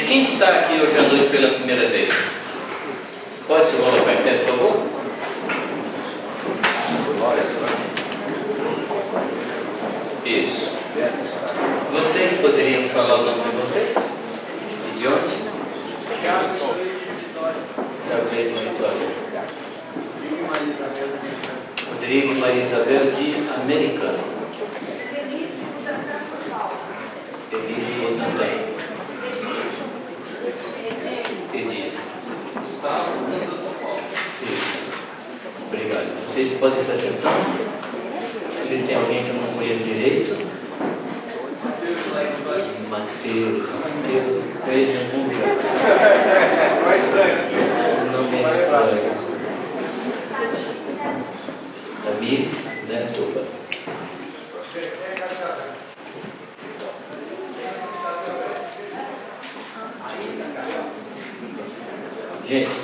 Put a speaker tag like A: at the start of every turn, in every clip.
A: Quem está aqui hoje à noite pela primeira vez? Pode se rolar para pé, por favor? Isso. Vocês poderiam falar o nome de vocês? E de onde? Isabel de Vitória. Rodrigo e Maria Isabel de Americana. Elise Botantan. Edith. Isso. Obrigado. Vocês podem se assentar. Ele tem alguém que eu não conheço direito. Mateus. Conhece algum lugar? O nome é estranho. Tamires, né? Toba. Gente,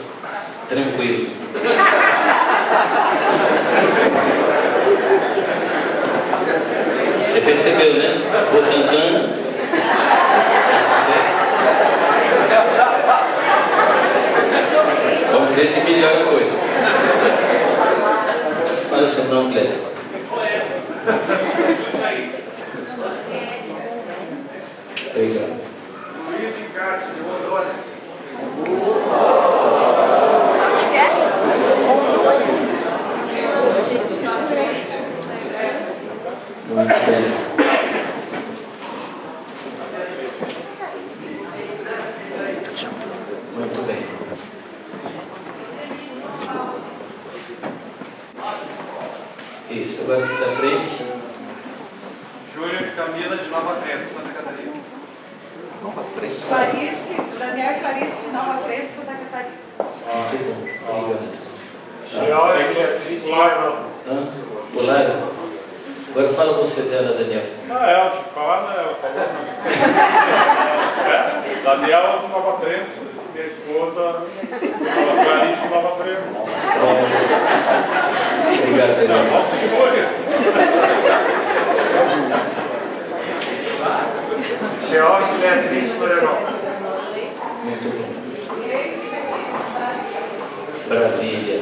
A: tranquilo. Você percebeu, né? Botantan. Vamos ver se melhora a coisa. Fala o seu nome, Clécio. Obrigado. Muito bem. Muito bem. Isso, agora aqui da frente.
B: Júlia Camila de Nova Trento, Santa Catarina.
C: Nova Trento?
D: Daniel Clarice de Nova Trento, Santa Catarina.
A: Muito bom, obrigado. Pularam? Agora fala você dela, Daniel.
B: É o que fala, né? Daniel de Nova Trento, minha esposa, Clarice de Nova Trento.
A: Obrigado, Daniel.
B: George Beatriz Florianópolis.
A: Muito bom. Brasília.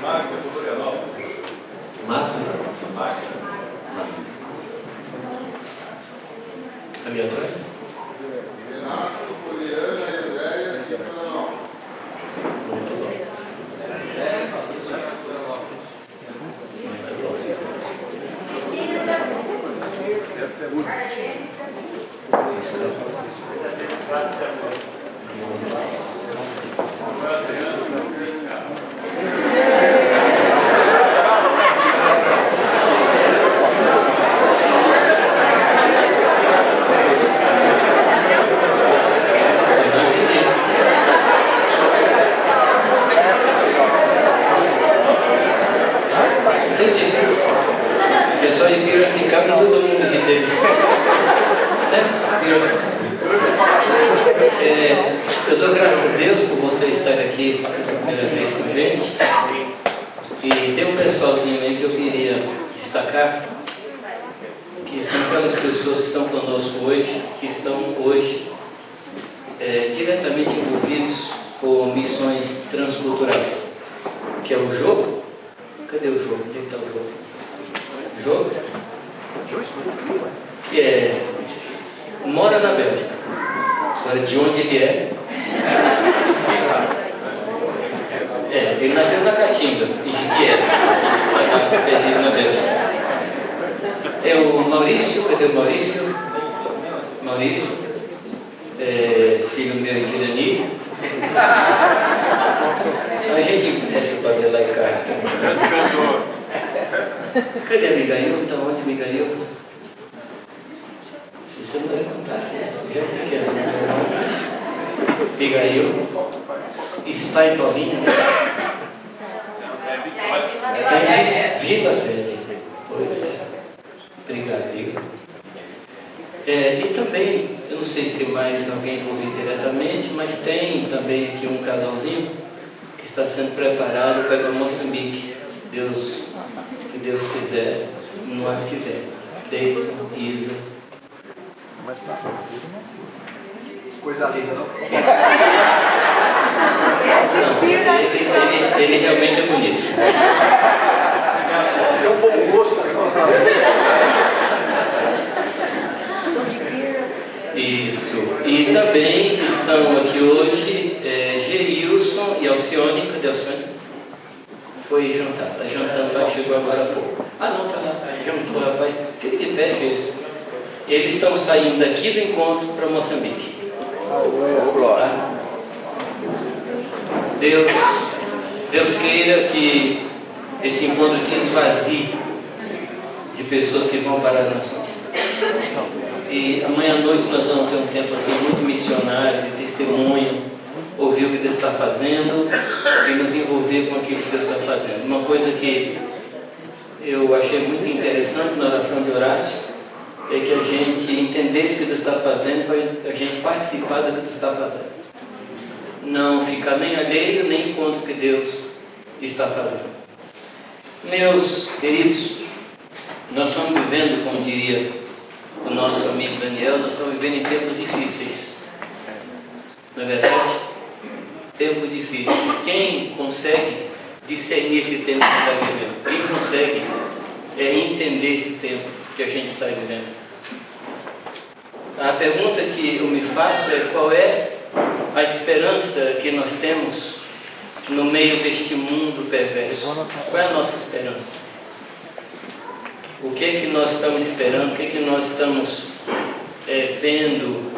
A: Marco? Ali atrás?
E: Renato, Poliana e Andréia de Florianópolis.
A: Muito bom. O pessoal de Piracicaba, todo mundo aqui deles. Eu dou graças a Deus por você estar aqui pela primeira vez com a gente. E tem um pessoalzinho aí que eu queria destacar, que são aquelas pessoas que estão conosco hoje, que estão hoje diretamente envolvidos com missões transculturais, que é o jogo. Cadê o jogo? Onde está o jogo? Jogo? Que mora na Bélgica. Agora, de onde ele é? Quem sabe? Ele nasceu na Caatinga, em Jiquié, perdido na Bélgica. É o Maurício, cadê o Maurício? Maurício, filho meu e filha Dani. A gente empresta para ver lá em casa. Cadê a Abigail? Então, onde Abigail? Se você não levantar, você já é pequeno. Abigail está em Paulinha? Está em Vila Velha. Pois é. Obrigado, Viva. E também, eu não sei se tem mais alguém envolvido diretamente, mas tem também aqui um casalzinho que está sendo preparado para ir para Moçambique. Se Deus quiser, no ano que vem. Deison, Isa.
C: Coisa linda, não?
A: Não, ele realmente é bonito.
C: Tem um bom gosto.
A: Isso. E também estão aqui hoje Geilson e Alcione. Cadê Alcione? Foi jantar. Está jantando lá, chegou agora há pouco. Ah, não, está lá. Jantou, rapaz. Fique de pé, Geilson. Eles estão saindo daqui do encontro para Moçambique. Tá? Deus queira que esse encontro aqui esvazie de pessoas que vão para as nações. E amanhã à noite nós vamos ter um tempo assim muito missionário, de testemunho, ouvir o que Deus está fazendo e nos envolver com aquilo que Deus está fazendo. Uma coisa que eu achei muito interessante na oração de Horácio é que a gente entendesse o que Deus está fazendo para a gente participar do que Deus está fazendo. Não ficar nem alheio, nem contra o que Deus está fazendo. Meus queridos, nós estamos vivendo, como diria o nosso amigo Daniel, nós estamos vivendo em tempos difíceis. Não é verdade? Tempos difíceis. Quem consegue discernir esse tempo que está vivendo? Quem consegue entender esse tempo que a gente está vivendo? A pergunta que eu me faço é: qual é a esperança que nós temos no meio deste mundo perverso? Qual é a nossa esperança? O que é que nós estamos esperando? O que é que nós estamos vendo?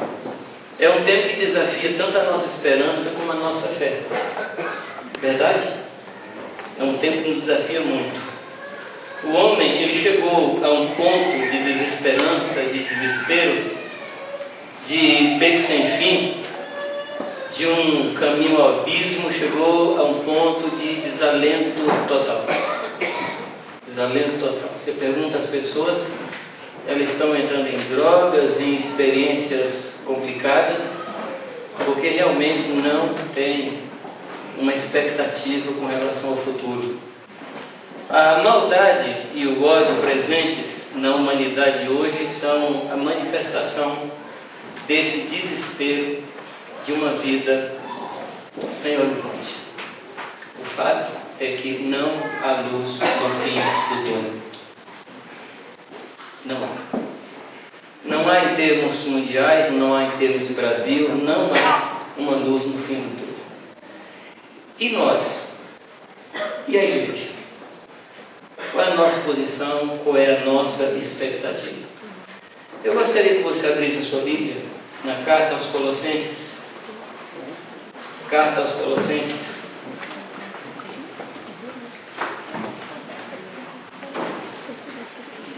A: É um tempo que desafia tanto a nossa esperança como a nossa fé. Verdade? É um tempo que nos desafia muito. O homem, ele chegou a um ponto de desesperança, de desespero, de beco sem fim, de um caminho ao abismo, chegou a um ponto de desalento total. Desalento total. Você pergunta às pessoas, elas estão entrando em drogas, em experiências complicadas, porque realmente não tem uma expectativa com relação ao futuro. A maldade e o ódio presentes na humanidade hoje são a manifestação desse desespero de uma vida sem horizonte. O fato é que não há luz no fim do túnel. Não há. Não há em termos mundiais, não há em termos de Brasil, não há uma luz no fim do túnel. E nós? E a igreja? Qual é a nossa posição? Qual é a nossa expectativa? Eu gostaria que você abrisse a sua Bíblia na carta aos Colossenses. Carta aos Colossenses.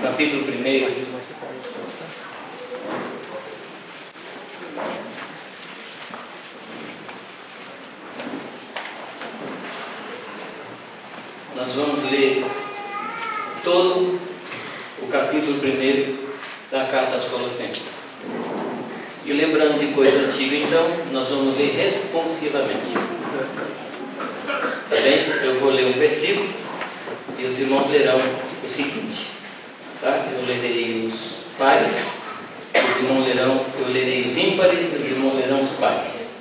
A: Capítulo 1. Nós vamos ler todo o capítulo 1 da carta aos Colossenses. E lembrando de coisa antiga, então, nós vamos ler responsivamente. Tá bem? Eu vou ler um versículo e os irmãos lerão o seguinte. Tá? Eu lerei os pares, os irmãos lerão, eu lerei os ímpares, os irmãos lerão os pares.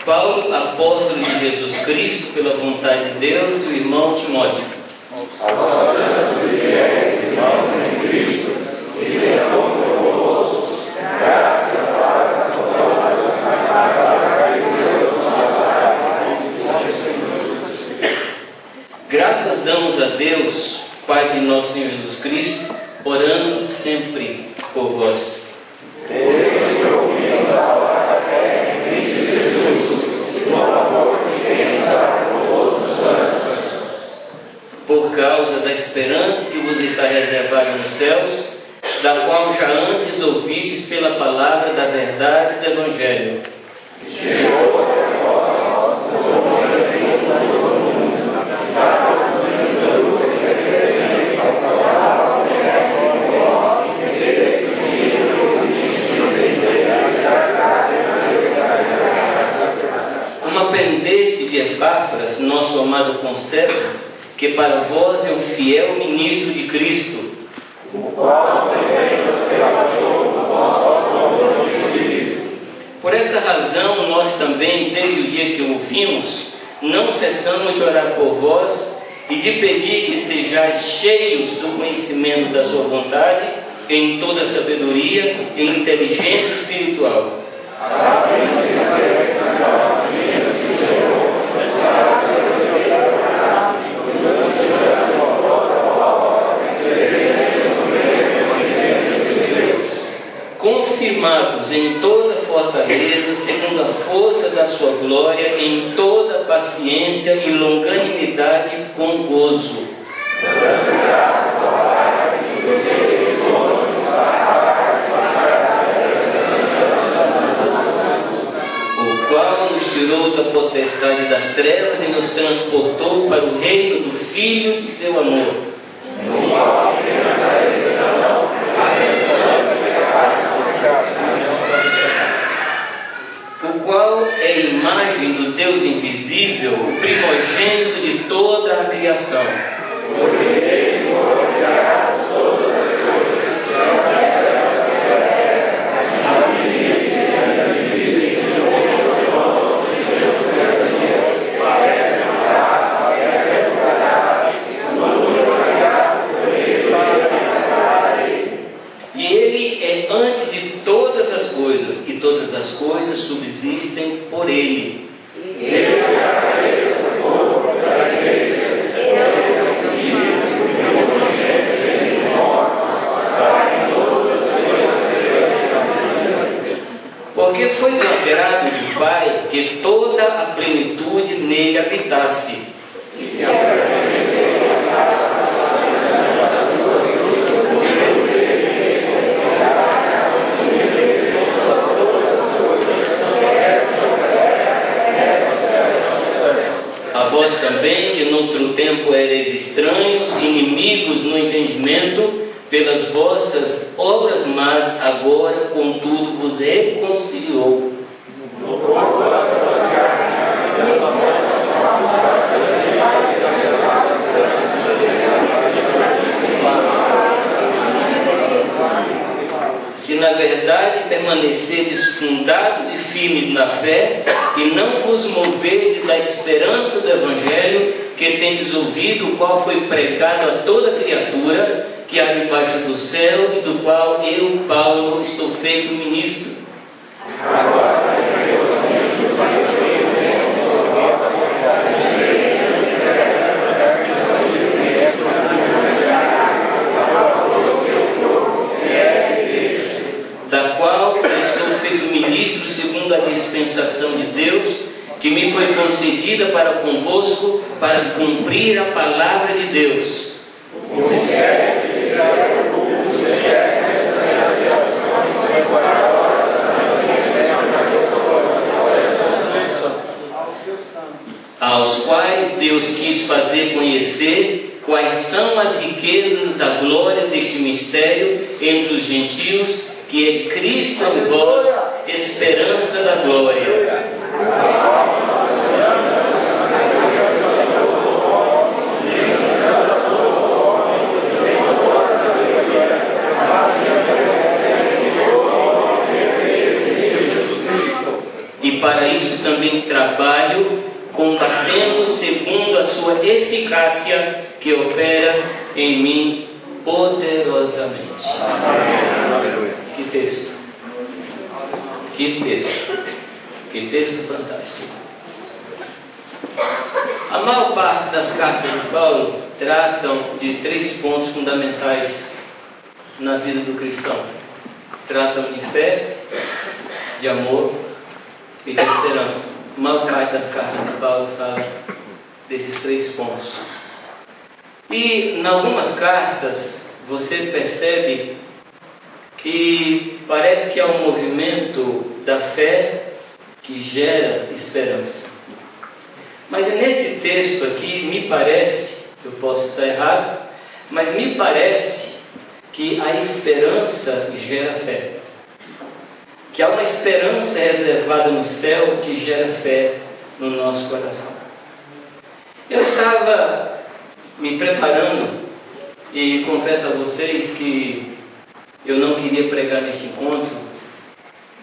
A: Paulo, apóstolo de Jesus Cristo, pela vontade de Deus, e o irmão Timóteo.
E: Aos santos e fiéis irmãos em Cristo, que serão convosco, graça, paz, a todos,
A: Graças damos a Deus, Pai de nosso Senhor Jesus Cristo, orando sempre por vós.
E: desde que ouvimos a vossa fé em Cristo Jesus, no amor que temos para com todos os santos.
A: Por causa da esperança que vos está reservada nos céus, da qual já antes ouvistes pela palavra da verdade do Evangelho.
E: Chegou até nós, o nome de
A: uma pendência de Epáfras, nosso amado conservo, que para vós é um fiel ministro de Cristo,
E: o qual também nos levantou no vosso amor de Cristo.
A: por Por essa razão, nós também, desde o dia que o ouvimos, não cessamos de orar por vós e de pedir que sejais cheios do conhecimento da sua vontade, em toda sabedoria e inteligência espiritual. Confirmados em toda fortaleza, segundo a força da sua glória, em toda paciência e longanimidade com gozo. O qual nos tirou da potestade das trevas e nos transportou para o reino do Filho de seu amor. O qual é a imagem do Deus invisível, o primogênito de toda a criação. E Ele é antes de todas as coisas, e todas as coisas subsistem por Ele. Porque foi do agrado do Pai que toda a plenitude nele habitasse. A vós também, que noutro tempo erais estranhos, inimigos no entendimento, pelas vossas obras más, agora, contudo, vos reconciliou. Se na verdade permaneceres fundados e firmes na fé, e não vos moverdes da esperança do Evangelho, que tendes ouvido, o qual foi pregado a toda criatura que há debaixo do céu, e do qual eu, Paulo, estou feito ministro. Da qual eu estou feito ministro segundo a dispensação de Deus, que me foi concedida para convosco, para cumprir a palavra de Deus. Aos quais Deus quis fazer conhecer quais são as riquezas da glória deste mistério entre os gentios, que é Cristo em vós, esperança da glória. E para isso também trabalho, combatendo segundo a sua eficácia, que opera em mim poderosamente. Que texto! Que texto! Que texto fantástico! A maior parte das cartas de Paulo tratam de 3 pontos fundamentais na vida do cristão. Tratam de fé, de amor e de esperança. A maior parte das cartas de Paulo fala desses 3 pontos. E em algumas cartas você percebe que parece que há um movimento da fé que gera esperança. Mas nesse texto aqui, me parece, eu posso estar errado, mas me parece que a esperança gera fé. Que há uma esperança reservada no céu que gera fé no nosso coração. Eu estava me preparando e confesso a vocês que eu não queria pregar nesse encontro,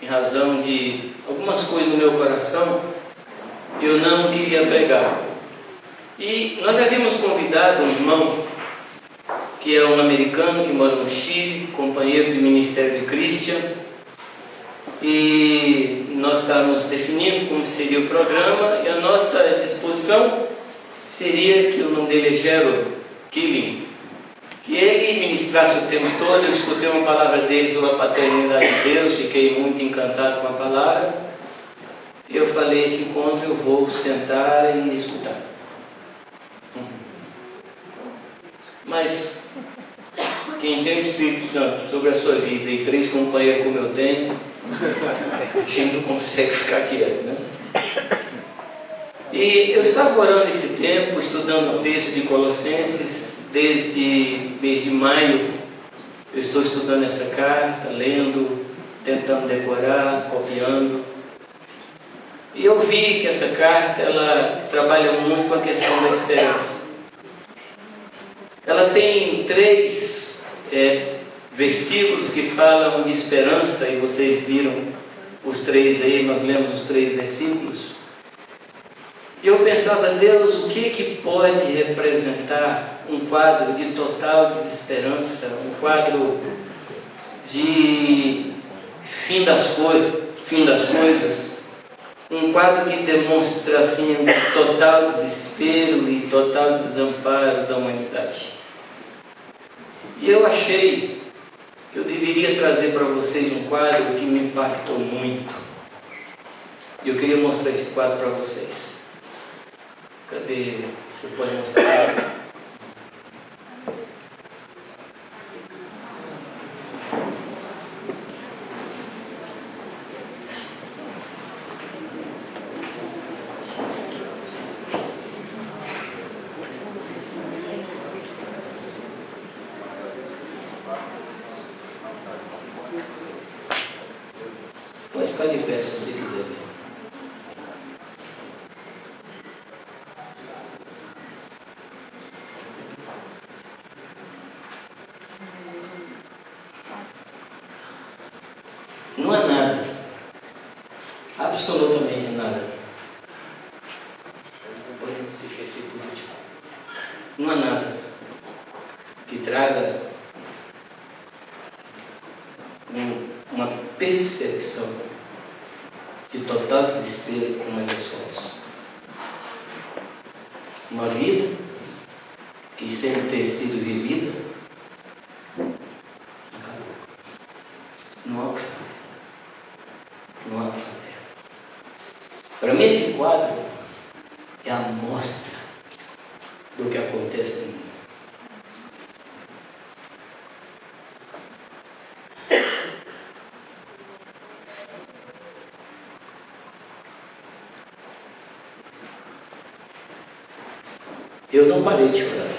A: em razão de algumas coisas no meu coração, eu não queria pregar. E nós havíamos convidado um irmão, que é um americano que mora no Chile, companheiro de ministério de Christian, e nós estávamos definindo como seria o programa, e a nossa disposição seria que o nome dele é Gerald Killing, que ele ministrasse o tempo todo. Eu escutei uma palavra dele sobre a paternidade de Deus, fiquei muito encantado com a palavra, e eu falei, esse encontro eu vou sentar e escutar. Mas quem tem o Espírito Santo sobre a sua vida e 3 companheiros como eu tenho, a gente não consegue ficar quieto, né? E eu estava orando esse tempo, estudando o texto de Colossenses, desde mês de maio. Eu estou estudando essa carta, lendo, tentando decorar, copiando. E eu vi que essa carta, ela trabalha muito com a questão da esperança. Ela tem 3 versículos que falam de esperança, e vocês viram os 3 aí, nós lemos os 3 versículos. E eu pensava, Deus, o que pode representar um quadro de total desesperança, um quadro de fim das coisas, um quadro que demonstra assim um total desespero e total desamparo da humanidade. E eu achei que eu deveria trazer para vocês um quadro que me impactou muito. E eu queria mostrar esse quadro para vocês. Cadê? Você pode mostrar? Pode ficar de pé se você quiser. Não há nada, absolutamente nada. Pode deixar esse por último. Não há nada que traga uma percepção de total desespero como nós somos. Uma vida que, sem ter sido vivida, acabou. Não há o que fazer. Não há o que fazer. Para mim, esse quadro é a amostra do que acontece no mundo. Eu não parei de chorar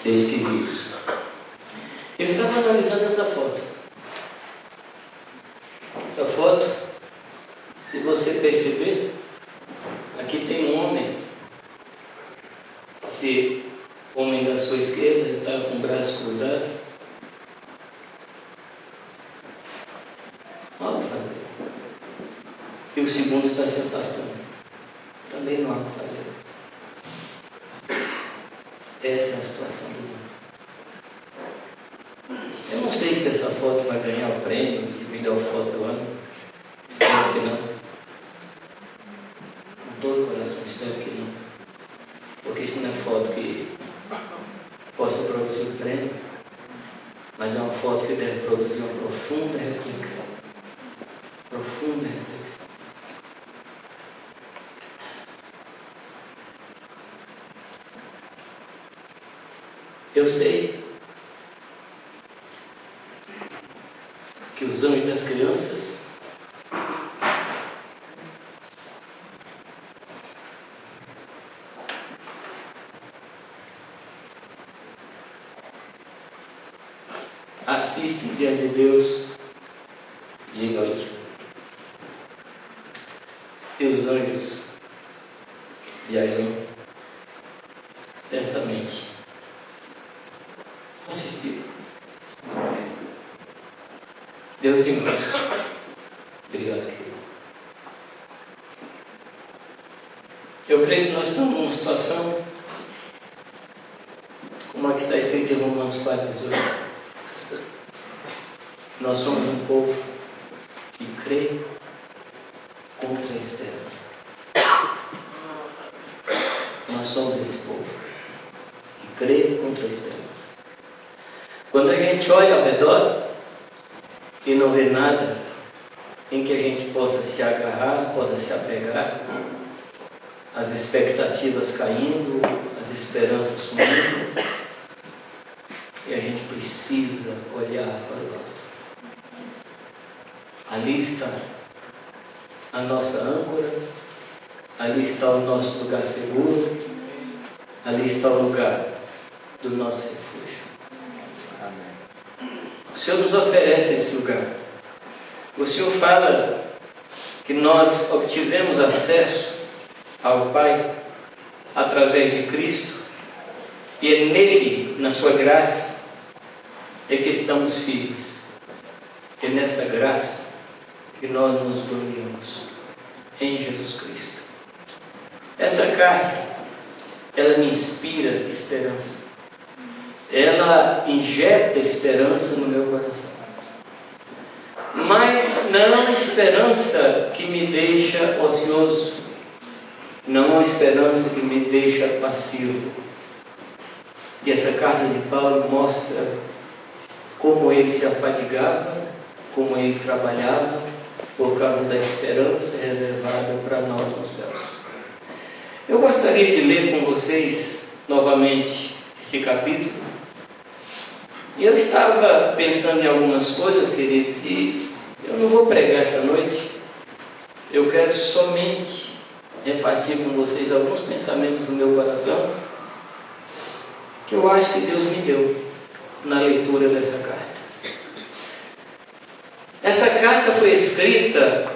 A: desde que vi isso. Eu estava analisando essa foto. Essa foto, se você perceber, aqui tem um homem. Esse homem da sua esquerda, ele estava com o braço cruzado. Não há o que fazer. E o segundo está se afastando. Também não há o que fazer. Essa é a situação do mundo. Eu não sei se essa foto vai ganhar o prêmio de melhor foto do ano. Espero que não. Com todo o coração, espero que não. Porque isso não é foto que possa produzir o prêmio, mas é uma foto que deve produzir uma profunda reflexão. Profunda reflexão. Eu sei que os anjos das crianças assistem diante de Deus, diga hoje. E os anjos de Aion certamente assistir. Deus de nós. Obrigado, querido. Eu creio que nós estamos numa situação como a que está escrito em Romanos 4,18. Nós somos um povo que crê contra a esperança. Nós somos esse povo que crê contra a esperança. Quando a gente olha ao redor e não vê nada em que a gente possa se agarrar, possa se apegar, as expectativas caindo, as esperanças sumindo, e a gente precisa olhar para o alto. Ali está a nossa âncora, ali está o nosso lugar seguro, ali está o lugar do nosso refúgio. Amém. O Senhor nos oferece esse lugar. O Senhor fala que nós obtivemos acesso ao Pai através de Cristo, e é nele, na sua graça, é que estamos filhos. É nessa graça que nós nos gloriamos em Jesus Cristo. Essa carta, ela me inspira esperança. Ela injeta esperança no meu coração. Mas não é uma esperança que me deixa ocioso. Não é uma esperança que me deixa passivo. E essa carta de Paulo mostra como ele se afadigava, como ele trabalhava, por causa da esperança reservada para nós nos céus. Eu gostaria de ler com vocês novamente esse capítulo. E eu estava pensando em algumas coisas, queridos, e eu não vou pregar essa noite. Eu quero somente repartir com vocês alguns pensamentos do meu coração que eu acho que Deus me deu na leitura dessa carta. Essa carta foi escrita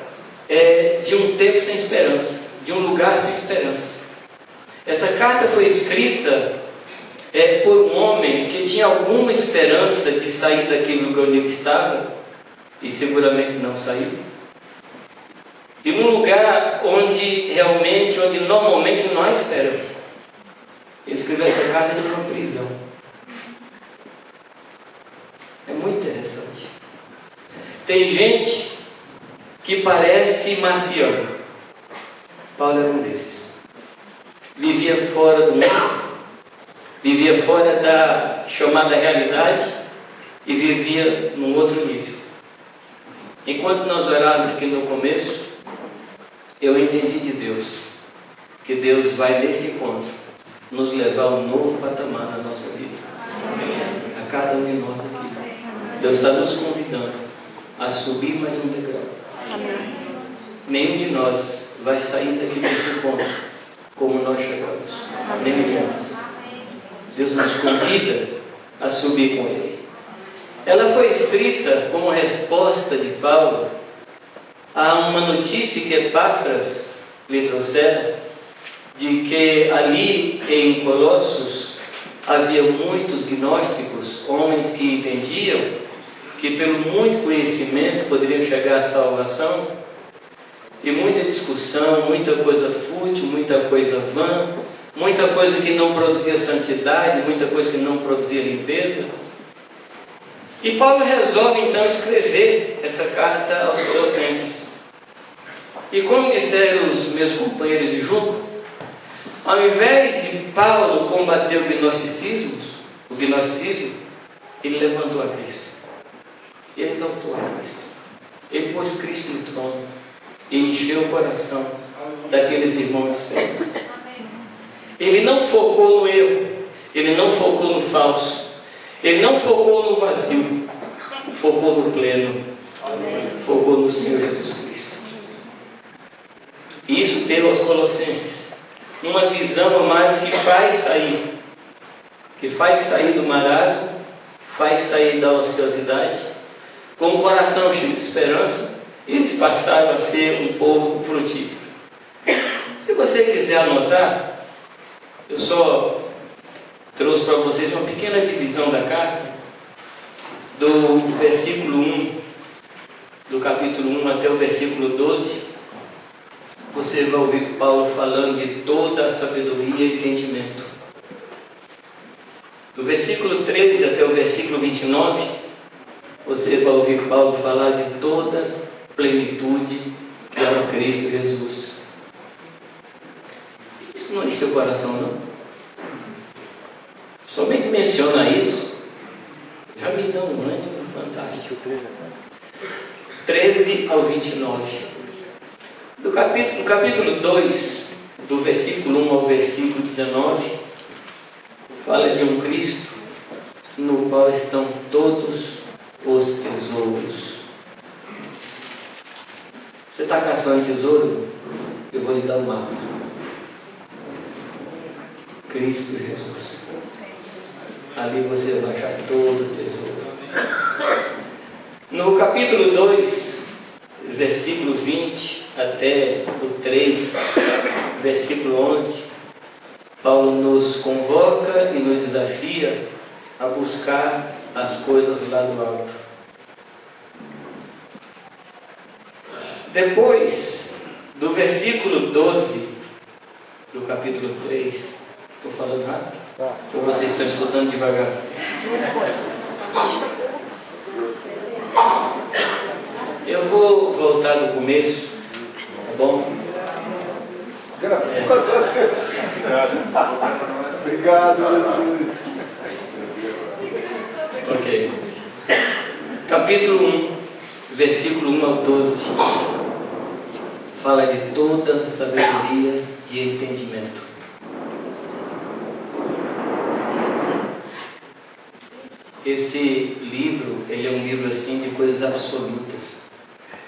A: de um tempo sem esperança, de um lugar sem esperança. Essa carta foi escrita por um homem que tinha alguma esperança de sair daquele lugar onde ele estava, e seguramente não saiu. E num lugar onde normalmente não há esperança. Ele escreveu essa carta de uma prisão. É muito interessante. Tem gente que parece marciano. Paulo era um desses. Vivia fora do mundo, vivia fora da chamada realidade e vivia num outro nível. Enquanto nós orávamos aqui no começo, eu entendi de Deus que Deus vai nesse encontro nos levar a um novo patamar na nossa vida. A cada um de nós aqui. Deus está nos convidando a subir mais um degrau. Nenhum de nós vai sair daqui desse encontro como nós chegamos. Nenhum de nós. Deus nos convida a subir com Ele. Ela foi escrita como resposta de Paulo a uma notícia que Epáfras lhe trouxera, de que ali em Colossos havia muitos gnósticos, homens que entendiam que pelo muito conhecimento poderiam chegar à salvação, e muita discussão, muita coisa fútil, muita coisa vã, muita coisa que não produzia santidade, muita coisa que não produzia limpeza. E Paulo resolve então escrever essa carta aos Colossenses. E como disseram os meus companheiros de junto, ao invés de Paulo combater o gnosticismo, ele levantou a Cristo. Ele exaltou a Cristo. Ele pôs Cristo no trono e encheu o coração daqueles irmãos de esperança. Ele não focou no erro, ele não focou no falso, ele não focou no vazio, focou no pleno, focou no Senhor Jesus Cristo. E isso deu aos Colossenses uma visão, amados, que faz sair do marasmo, faz sair da ociosidade, com o coração cheio de esperança. Eles passaram a ser um povo frutífero. Se você quiser anotar, eu só trouxe para vocês uma pequena divisão da carta, do versículo 1 do capítulo 1 até o versículo 12, você vai ouvir Paulo falando de toda a sabedoria e entendimento. Do versículo 13 até o versículo 29, você vai ouvir Paulo falar de toda a plenitude que era Cristo Jesus. Isso não enche o coração, não? Somente menciona isso, já me dá um ânimo fantástico. 13 ao 29. No capítulo 2, do versículo 1 ao versículo 19, fala de um Cristo no qual estão todos os tesouros. Você está caçando tesouro? Eu vou lhe dar um mapa. Cristo Jesus. Ali você vai achar todo o tesouro. No capítulo 2, versículo 20 até o 3, versículo 11, Paulo nos convoca e nos desafia a buscar as coisas lá do alto. Depois do versículo 12 do capítulo 3, estou falando rápido? Ou vocês estão escutando devagar? Eu vou voltar do começo, tá bom?
C: Graças a Deus. Obrigado, Jesus.
A: Ok. Capítulo 1, versículo 1 ao 12, fala de toda sabedoria e entendimento. Esse livro, ele é um livro assim de coisas absolutas.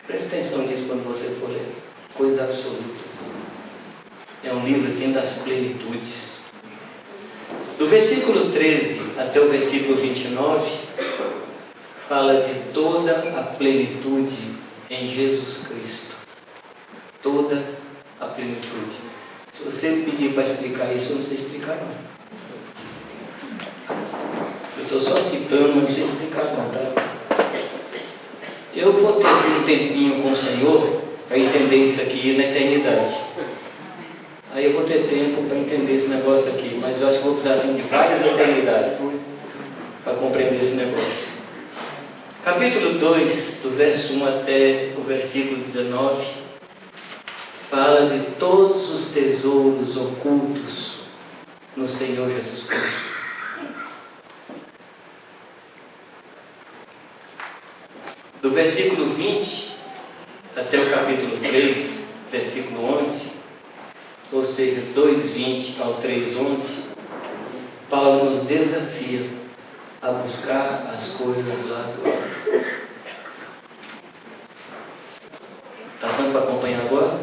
A: Preste atenção nisso quando você for ler. Coisas absolutas. É um livro assim das plenitudes. Do versículo 13 até o versículo 29, fala de toda a plenitude em Jesus Cristo. Toda a plenitude. Se você pedir para explicar isso, eu não sei explicar não. Eu estou só citando, mas não sei explicar não, tá? Eu vou ter assim, um tempinho com o Senhor para entender isso aqui na eternidade. Aí eu vou ter tempo para entender esse negócio aqui, mas eu acho que vou precisar assim, de várias eternidades para compreender esse negócio. Capítulo 2, do verso 1 até o versículo 19, fala de todos os tesouros ocultos no Senhor Jesus Cristo. Do versículo 20 até o capítulo 3, versículo 11, ou seja, 2:20 ao 3:11, Paulo nos desafia a buscar as coisas lá do alto. Está dando para acompanhar agora?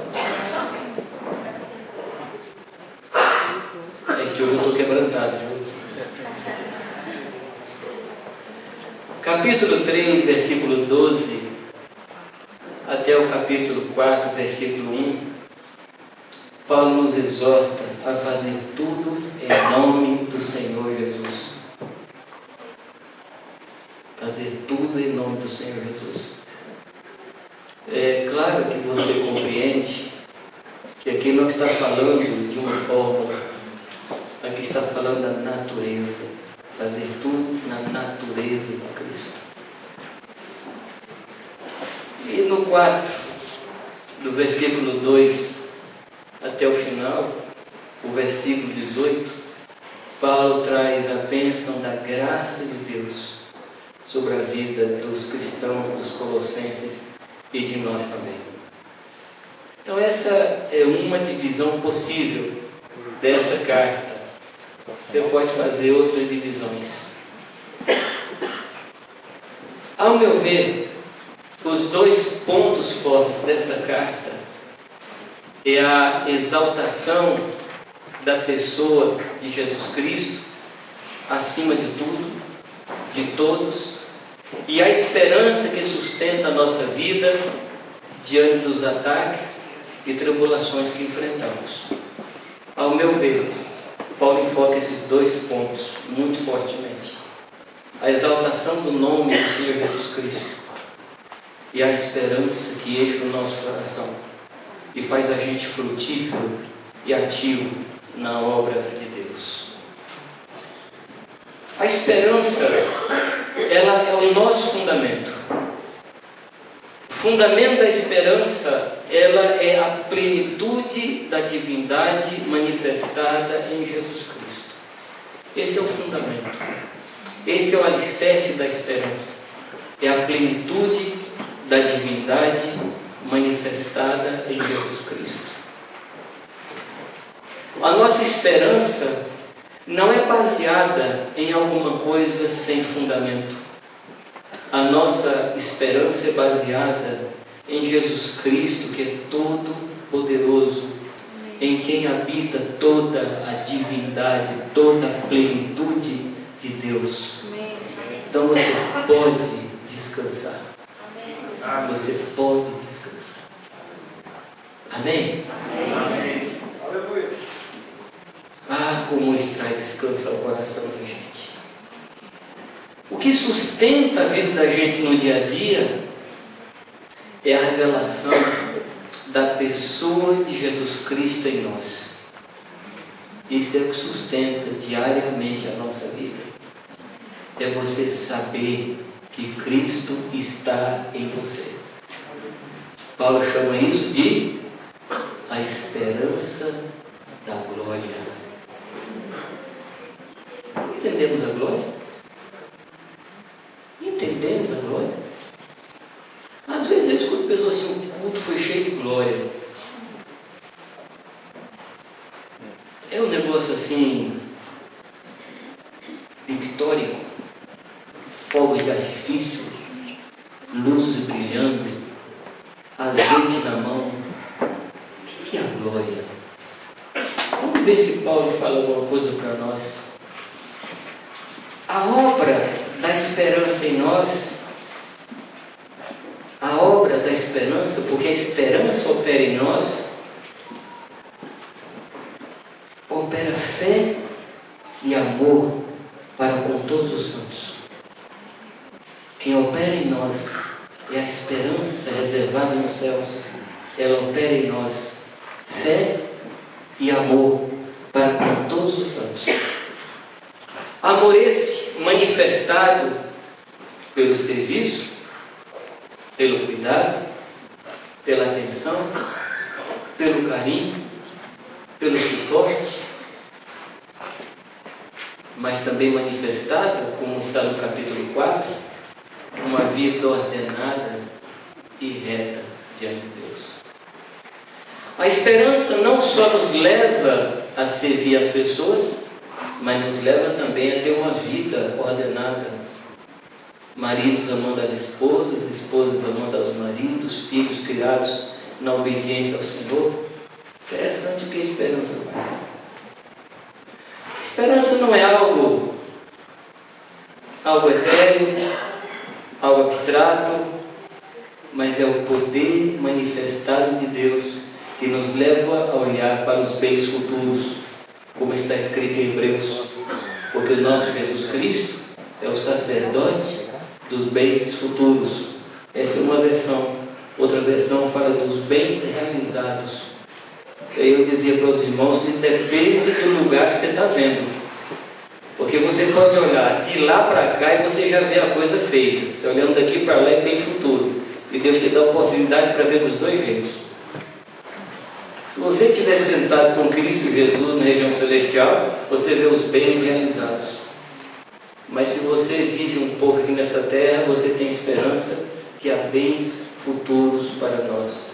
A: É que hoje eu estou quebrantado, viu? Capítulo 3, versículo 12, até o capítulo 4, versículo 1, Paulo nos exorta a fazer tudo em nome do Senhor Jesus. Fazer tudo em nome do Senhor Jesus. É claro que você compreende que aqui não está falando de uma fórmula, aqui está falando da natureza. Fazer tudo na natureza de Cristo. E no 4, do versículo 2 até o final, o versículo 18, Paulo traz a bênção da graça de Deus sobre a vida dos cristãos, dos colossenses e de nós também. Então essa é uma divisão possível dessa carta. Você pode fazer outras divisões. Ao meu ver, os dois pontos fortes desta carta é a exaltação da pessoa de Jesus Cristo acima de tudo, de todos, e a esperança que sustenta a nossa vida diante dos ataques e tribulações que enfrentamos. Ao meu ver, Paulo enfoca esses dois pontos muito fortemente. A exaltação do nome do Senhor Jesus Cristo e a esperança que enche o nosso coração e faz a gente frutífero e ativo na obra de Deus. A esperança, ela é o nosso fundamento. O fundamento da esperança, ela é a plenitude da divindade manifestada em Jesus Cristo. Esse é o fundamento. Esse é o alicerce da esperança. É a plenitude da divindade manifestada em Jesus Cristo. A nossa esperança não é baseada em alguma coisa sem fundamento. A nossa esperança é baseada em Jesus Cristo, que é todo poderoso, em quem habita toda a divindade, toda a plenitude de Deus. Então você pode descansar. Você pode descansar. Amém?
B: Amém. Aleluia.
A: Ah, como isso traz descanso ao coração da gente. O que sustenta a vida da gente no dia a dia é a revelação da pessoa de Jesus Cristo em nós. Isso é o que sustenta diariamente a nossa vida. É você saber que Cristo está em você. Paulo chama isso de a esperança da glória. Entendemos a glória? Entendemos a glória? Às vezes eu escuto pessoas assim, o culto foi cheio de glória. É um negócio assim, pictórico, fogos de artifício, luzes brilhando, azeite na mão. O que é a glória? Vamos ver se Paulo fala alguma coisa para nós. A obra da esperança em nós, a obra da esperança, porque a esperança opera em nós, opera fé e amor para com todos os santos. Quem opera em nós é a esperança reservada nos céus. Ela opera em nós fé e amor para com todos os santos. Amor esse manifestado pelo serviço, pelo cuidado, pela atenção, pelo carinho, pelo suporte, mas também manifestado, como está no capítulo 4, uma vida ordenada e reta diante de Deus. A esperança não só nos leva a servir as pessoas, mas nos leva também a ter uma vida ordenada. Maridos amando as esposas, esposas amando aos maridos, filhos criados na obediência ao Senhor. Interessante o que a esperança faz. Esperança não é algo etéreo, algo abstrato, mas é o poder manifestado de Deus que nos leva a olhar para os bens futuros, como está escrito em Hebreus, porque o nosso Jesus Cristo é o sacerdote dos bens futuros. Essa é uma versão. Outra versão fala dos bens realizados. Aí eu dizia para os irmãos que depende do lugar que você está vendo, porque você pode olhar de lá para cá e você já vê a coisa feita. Você olhando daqui para lá é bem futuro, e Deus te dá a oportunidade para ver dos dois jeitos. Se você estiver sentado com Cristo Jesus na região celestial, você vê os bens realizados. Mas se você vive um pouco aqui nessa terra, você tem esperança que há bens futuros para nós.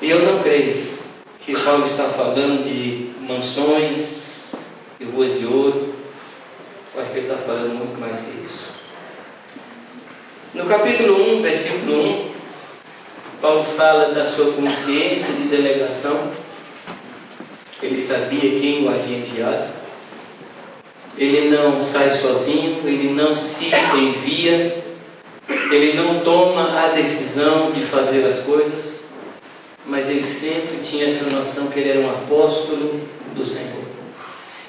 A: E eu não creio que Paulo está falando de mansões e ruas de ouro. Eu acho que ele está falando muito mais que isso. No capítulo 1, versículo 1, Paulo fala da sua consciência de delegação. Ele sabia quem o havia enviado. Ele não sai sozinho, ele não se envia, ele não toma a decisão de fazer as coisas, mas ele sempre tinha essa noção que ele era um apóstolo do Senhor.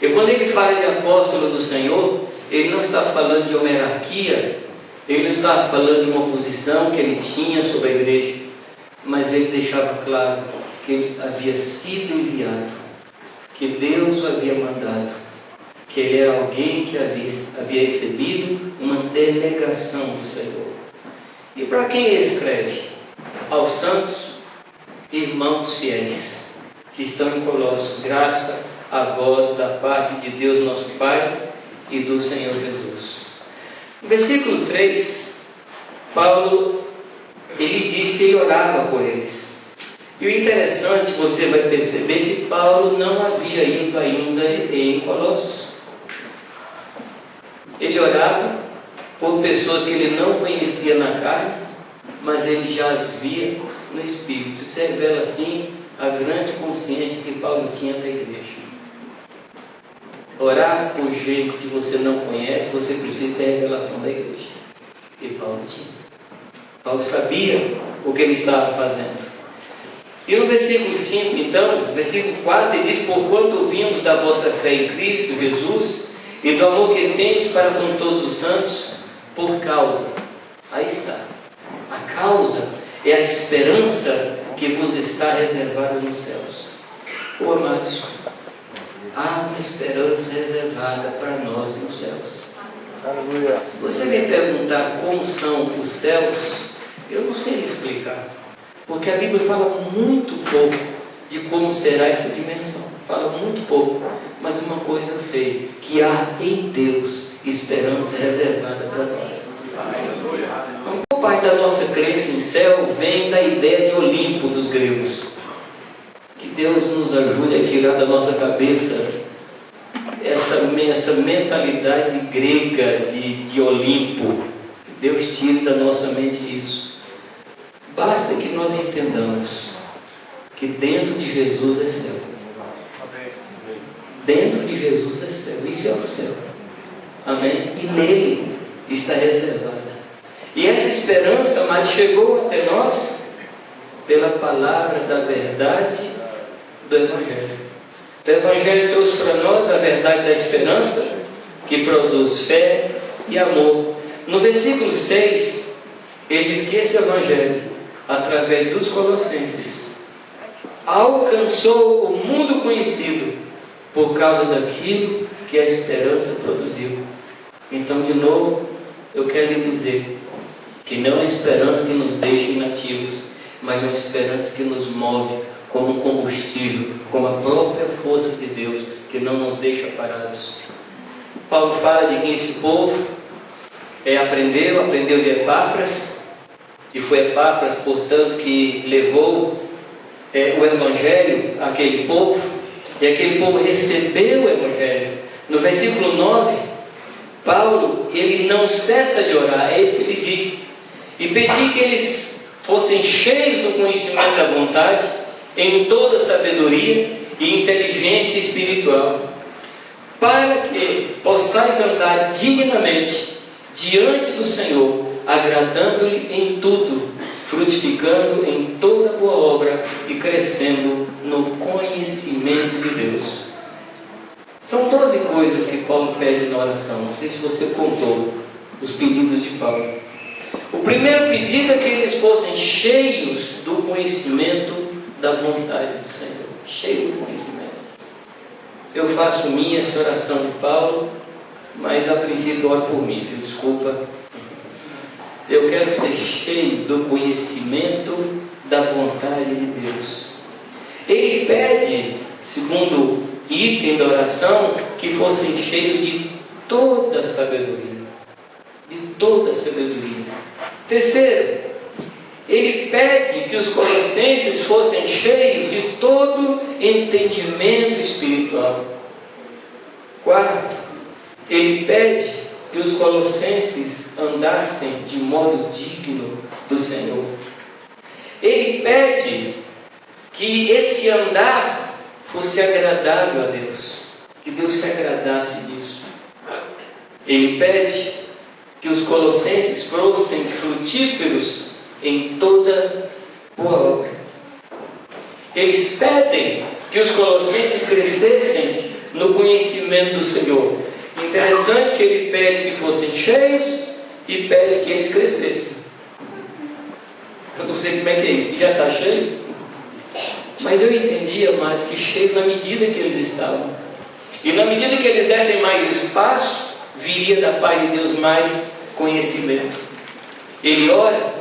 A: E quando ele fala de apóstolo do Senhor, ele não está falando de uma hierarquia, Ele não estava falando de uma posição que ele tinha sobre a igreja, mas ele deixava claro que ele havia sido enviado, que Deus o havia mandado, que ele era alguém que havia recebido uma delegação do Senhor. E para quem ele escreve? Aos santos irmãos fiéis que estão em Colossos, graça a vós da parte de Deus nosso Pai e do Senhor Jesus. No versículo 3, Paulo, ele diz que ele orava por eles. E o interessante, você vai perceber que Paulo não havia ido ainda em Colossos. Ele orava por pessoas que ele não conhecia na carne, mas ele já as via no Espírito. Isso revela assim a grande consciência que Paulo tinha da igreja. Orar por gente que você não conhece, você precisa ter a revelação da igreja. E Paulo tinha. Paulo sabia o que ele estava fazendo. E no versículo 5, então, versículo 4, ele diz: porquanto ouvimos da vossa fé em Cristo Jesus e do amor que tendes para com todos os santos, por causa. Aí está. A causa é a esperança que vos está reservada nos céus. Oh, amados, há uma esperança reservada para nós nos céus.
C: Aleluia.
A: Se você me perguntar como são os céus, eu não sei explicar, porque a Bíblia fala muito pouco de como será essa dimensão. Fala muito pouco, mas uma coisa eu sei, que há em Deus esperança reservada para nós. Uma parte da nossa crença em céu vem da ideia de Olimpo dos gregos. Que Deus nos ajude a tirar da nossa cabeça essa mentalidade grega de Olimpo. Deus tire da nossa mente isso. Basta que nós entendamos que dentro de Jesus é céu. Dentro de Jesus é céu. Isso é o céu. Amém? E nele está reservada. E essa esperança, mas chegou até nós pela palavra da verdade do Evangelho. O Evangelho trouxe para nós a verdade da esperança, que produz fé e amor. No versículo 6, ele diz que esse Evangelho, através dos Colossenses, alcançou o mundo conhecido por causa daquilo que a esperança produziu. Então, de novo, eu quero lhe dizer que não é uma esperança que nos deixa inativos, mas uma esperança que nos move como um combustível, como a própria força de Deus, que não nos deixa parados. Paulo fala de que esse povo aprendeu de Epáfras, e foi Epáfras, portanto, que levou o Evangelho àquele povo, e aquele povo recebeu o Evangelho. No versículo 9, Paulo, ele não cessa de orar, é isso que ele diz, e pedir que eles fossem cheios do conhecimento da vontade, em toda sabedoria e inteligência espiritual, para que possais andar dignamente diante do Senhor, agradando-lhe em tudo, frutificando em toda boa obra e crescendo no conhecimento de Deus. São 12 coisas que Paulo pede na oração. Não sei se você contou os pedidos de Paulo. O primeiro pedido é que eles fossem cheios do conhecimento da vontade do Senhor. Cheio do conhecimento. Eu faço minha essa oração de Paulo, mas a princípio oro por mim, viu? Desculpa. Eu quero ser cheio do conhecimento da vontade de Deus. Ele pede, segundo item da oração, que fossem cheios de toda a sabedoria. De toda a sabedoria. Terceiro, ele pede que os colossenses fossem cheios de todo entendimento espiritual. Quarto, ele pede que os colossenses andassem de modo digno do Senhor. Ele pede que esse andar fosse agradável a Deus, que Deus se agradasse disso. Ele pede que os colossenses fossem frutíferos em toda boa obra. Eles pedem que os colossenses crescessem no conhecimento do Senhor. Interessante que ele pede que fossem cheios e pede que eles crescessem. Eu não sei como é que é isso, já está cheio? Mas eu entendi, amados, que cheio na medida que eles estavam. E na medida que eles dessem mais espaço, viria da paz de Deus mais conhecimento. Ele ora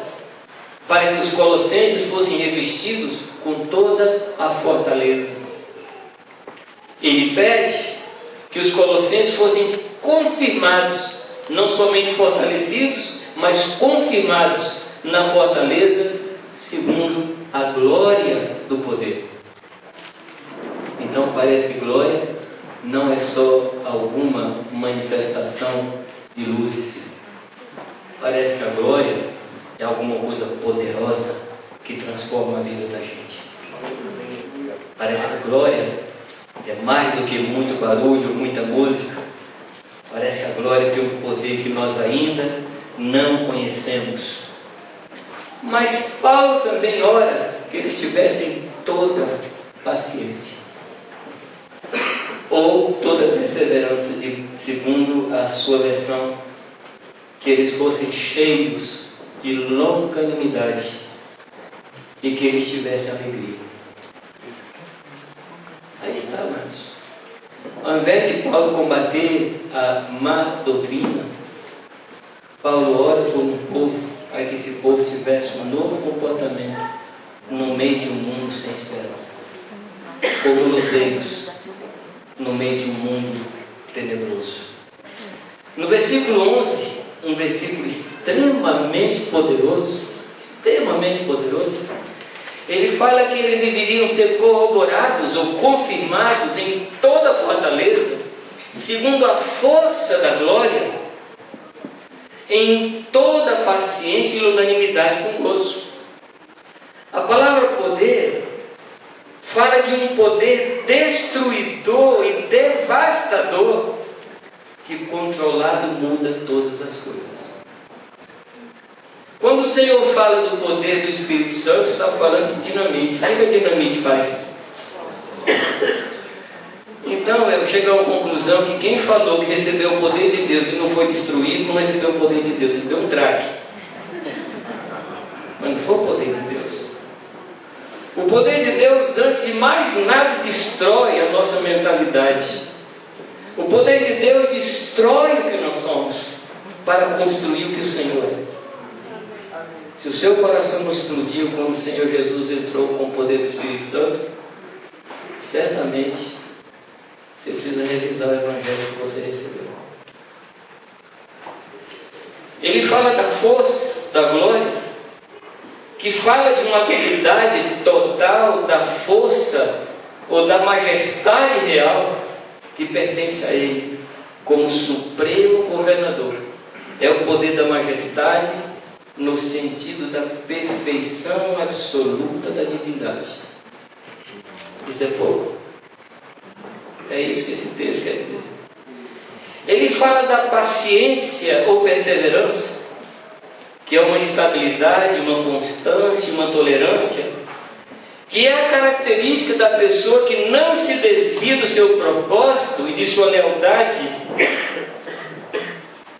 A: para que os colossenses fossem revestidos com toda a fortaleza. Ele pede que os colossenses fossem confirmados, não somente fortalecidos, mas confirmados na fortaleza, segundo a glória do poder. Então parece que glória não é só alguma manifestação de luzes. Parece que a glória é alguma coisa poderosa que transforma a vida da gente. Parece que a glória é mais do que muito barulho, muita música. Parece que a glória tem um poder que nós ainda não conhecemos. Mas Paulo também ora que eles tivessem toda paciência, ou toda perseverança, segundo a sua versão, que eles fossem cheios de longanimidade e que eles tivessem alegria. Aí está, irmãos. Ao invés de Paulo combater a má doutrina, Paulo ora por um povo, para que esse povo tivesse um novo comportamento no meio de um mundo sem esperança, como luzeiros no meio de um mundo tenebroso. No versículo 11, um versículo extremamente poderoso, ele fala que eles deveriam ser corroborados ou confirmados em toda a fortaleza, segundo a força da glória, em toda paciência e longanimidade com gozo. A palavra poder fala de um poder destruidor e devastador que controlado muda todas as coisas. Quando o Senhor fala do poder do Espírito Santo, está falando de dinamite. O que a dinamite faz? Então eu chego a uma conclusão que quem falou que recebeu o poder de Deus e não foi destruído, não recebeu o poder de Deus, ele deu um traque. Mas não foi o poder de Deus. O poder de Deus, antes de mais nada, destrói a nossa mentalidade. O poder de Deus destrói o que nós somos para construir o que o Senhor é. Se o seu coração não explodiu quando o Senhor Jesus entrou com o poder do Espírito Santo, certamente você precisa revisar o Evangelho que você recebeu. Ele fala da força, da glória, que fala de uma habilidade total da força ou da majestade real que pertence a Ele como supremo governador. É o poder da majestade no sentido da perfeição absoluta da divindade. Isso é pouco? É isso que esse texto quer dizer. Ele fala da paciência ou perseverança, que é uma estabilidade, uma constância, uma tolerância, que é a característica da pessoa que não se desvia do seu propósito e de sua lealdade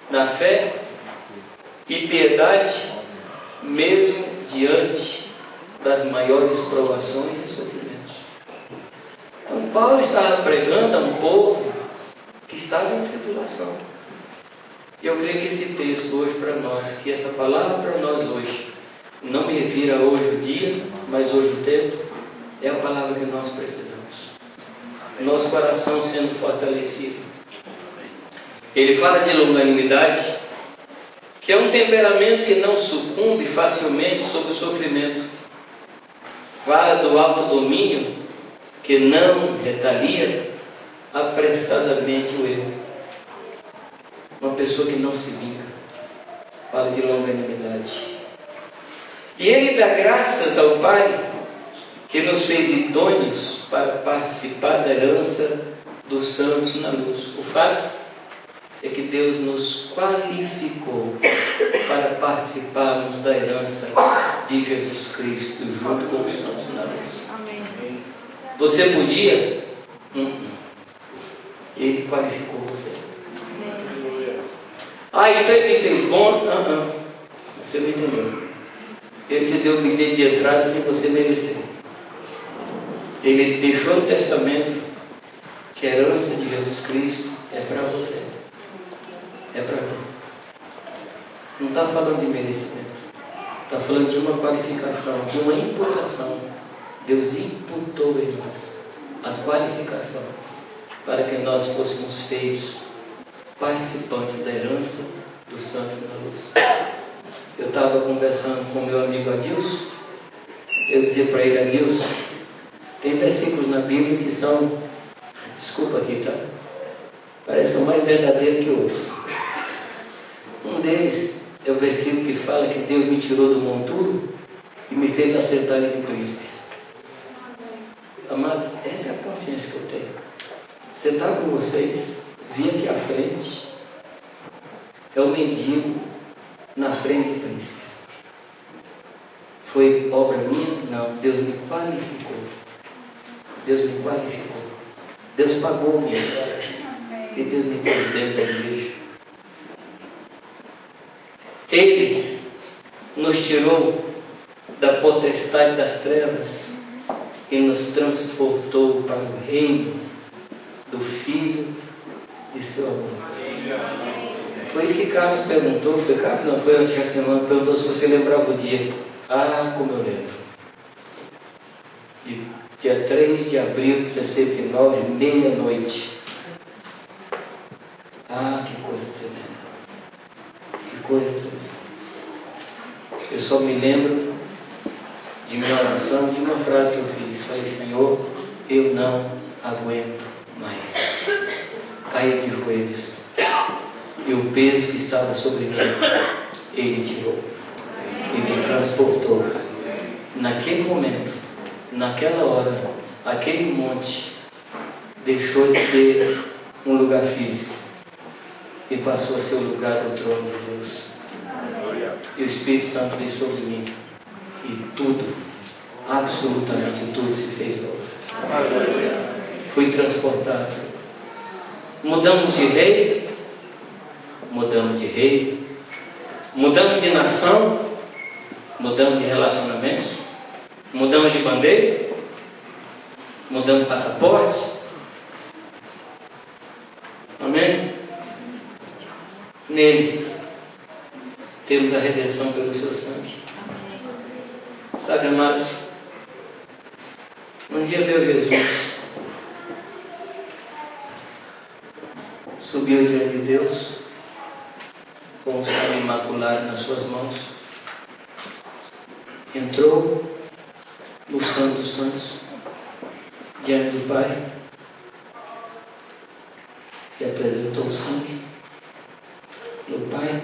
A: na fé e piedade, mesmo diante das maiores provações e sofrimentos. Então Paulo estava pregando a um povo que estava em tribulação. E eu creio que esse texto hoje para nós, que essa palavra para nós hoje, não me revira hoje o dia, mas hoje o tempo, é a palavra que nós precisamos. Nosso coração sendo fortalecido. Ele fala de longanimidade, que é um temperamento que não sucumbe facilmente sob o sofrimento. Fala do autodomínio, que não retalia apressadamente o erro. Uma pessoa que não se vinga. Fala de longanimidade. E ele dá graças ao Pai, que nos fez idôneos para participar da herança dos santos na luz. O fato é que Deus nos qualificou para participarmos da herança de Jesus Cristo junto com os santos na luz.
D: Amém.
A: Você podia? Ele qualificou você. Ah, então ele me fez bom? Você não entendeu. Ele te deu o bilhete de entrada sem você merecer. Ele deixou no testamento que a herança de Jesus Cristo é para você. É para mim. Não está falando de merecimento. Está falando de uma qualificação, de uma imputação. Deus imputou em nós a qualificação para que nós fôssemos feitos participantes da herança dos santos na luz. Eu estava conversando com meu amigo Adilson. Eu dizia para ele: Adilson, tem versículos na Bíblia que são, desculpa aqui, tá? Parecem mais verdadeiros que outros. Um deles é o versículo que fala que Deus me tirou do monturo e me fez acertar entre príncipes. Amados, essa é a consciência que eu tenho. Sentar com vocês, vir aqui à frente, é o mendigo na frente de príncipes. Foi obra minha? Não. Deus me qualificou. Deus me qualificou. Deus pagou minha obra. E Deus me pôs dentro da igreja. Ele nos tirou da potestade das trevas e nos transportou para o reino do Filho de seu amor. Foi isso que Carlos perguntou. Foi Carlos? Não, foi antes da semana. Perguntou se você lembrava o dia. Ah, como eu lembro. Dia 3 de abril de 69, meia-noite. Ah, que coisa tremenda. Que coisa tremenda. Eu só me lembro de minha oração, de uma frase que eu fiz. Falei: Senhor, eu não aguento mais. Caí de joelhos. E o peso que estava sobre mim, Ele tirou. E me transportou. Naquele momento, naquela hora, aquele monte deixou de ser um lugar físico e passou a ser o lugar do trono de Deus. E o Espírito Santo veio sobre mim. E tudo, absolutamente tudo se fez novo. Fui transportado. Mudamos de rei. Mudamos de rei. Mudamos de nação. Mudamos de relacionamentos. Mudamos de bandeira. Mudamos de passaporte. Amém? Nele temos a redenção pelo seu sangue. Sabe, amados, um dia meu Jesus subiu diante de Deus com o sangue imaculado nas suas mãos, entrou no Santo dos Santos diante do Pai e apresentou o sangue. Meu Pai,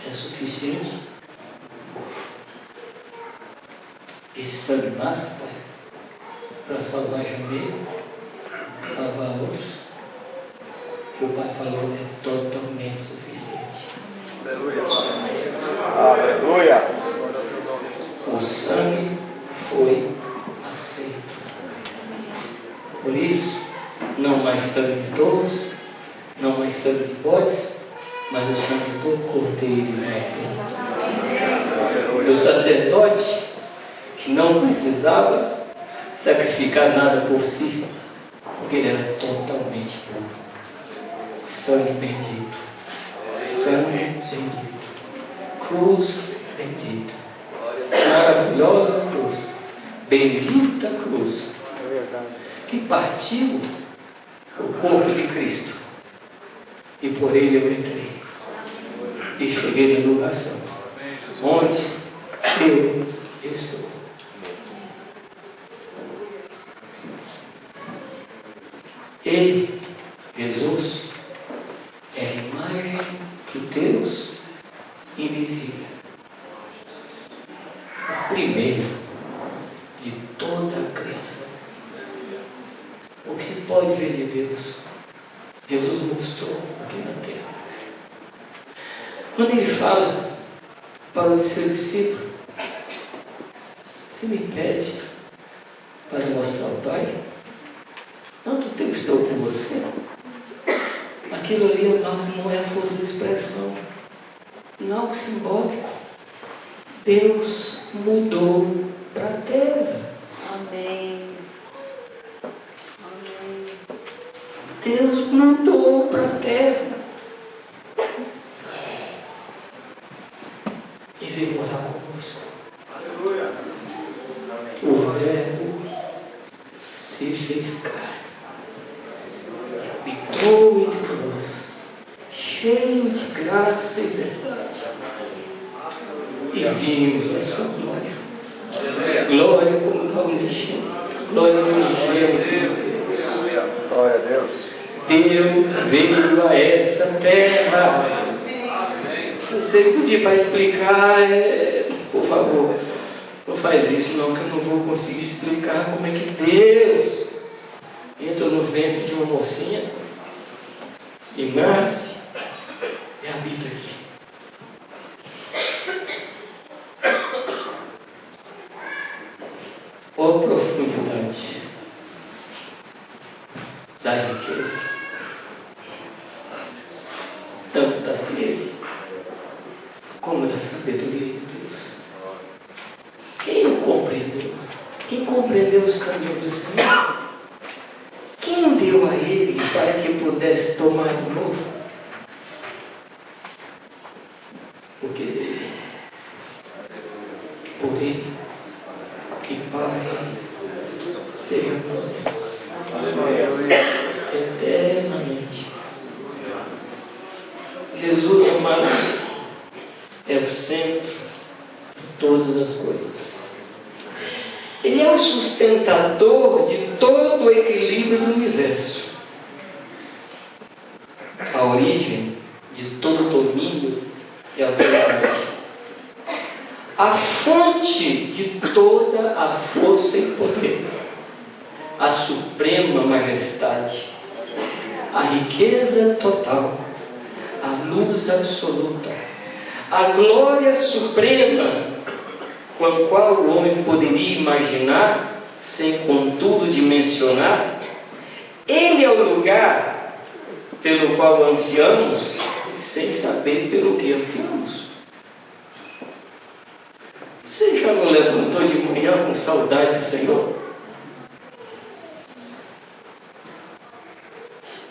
A: é suficiente. Esse sangue basta, Pai, para salvar Jamil, salvar outros. E o Pai falou: é totalmente suficiente.
C: Aleluia. Aleluia.
A: O sangue foi aceito. Por isso, não mais sangue de touros, não mais sangue de bodes, mas o sangue do Cordeiro eterno. O sacerdote que não precisava sacrificar nada por si, porque ele era totalmente puro. Sangue bendito. Sangue bendito. Cruz bendita. Maravilhosa cruz. Bendita cruz. Que partiu o corpo de Cristo. E por ele eu entrei. E cheguei no lugar santo. Onde eu estou. Ele, Jesus, é a imagem do Deus invisível. O primeiro de toda a criação. O que se pode ver de Deus, Jesus mostrou aqui na terra. Quando ele fala para o seu discípulo: você me pede para mostrar ao Pai? Tanto tempo estou com você. Aqui aquilo ali, irmãos, não é força de expressão, não é algo simbólico. Deus mudou para a terra.
D: Amém. Amém.
A: Deus mudou para a terra. E veio morar conosco.
C: Aleluia.
A: O Verbo se fez carne. Habitou entre nós, cheio de graça e verdade. E vimos a sua glória. Glória como da origem. Glória do unigênito de Deus.
C: Glória a Deus.
A: Deus veio a essa terra. Eu sei que podia para explicar, por favor, não faz isso não, que eu não vou conseguir explicar como é que Deus entra no ventre de uma mocinha e nasce e habita aqui. Ó profundidade da riqueza, tanto da ciência como da sabedoria de Deus. Quem o compreendeu? Quem compreendeu os caminhos do Senhor? Quem deu a ele para que pudesse tomar de novo? Porque por ele e para ele seremos eternamente. Jesus, amado, é o centro de todas as coisas. Ele é o sustentador de todo o equilíbrio do universo. A origem de todo o domínio e autoridade. A fonte de toda a força e poder. A suprema majestade. A riqueza total. A luz absoluta. A glória suprema, com a qual o homem poderia imaginar, sem contudo dimensionar. Ele é o lugar pelo qual ansiamos, sem saber pelo que ansiamos. Você já não levantou de manhã com saudade do Senhor?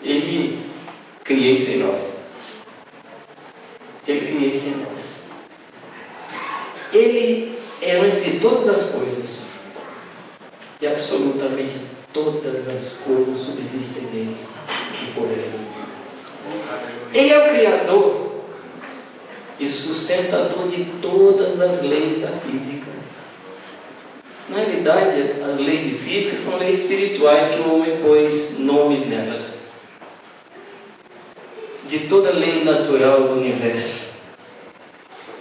A: Ele cria isso em nós. Ele cria isso em nós. Ele é antes de todas as coisas. E absolutamente todas as coisas subsistem nele e por ele. Ele é o Criador e sustentador de todas as leis da física. Na realidade, as leis de física são leis espirituais que o homem pôs nomes nelas. De toda a lei natural do universo.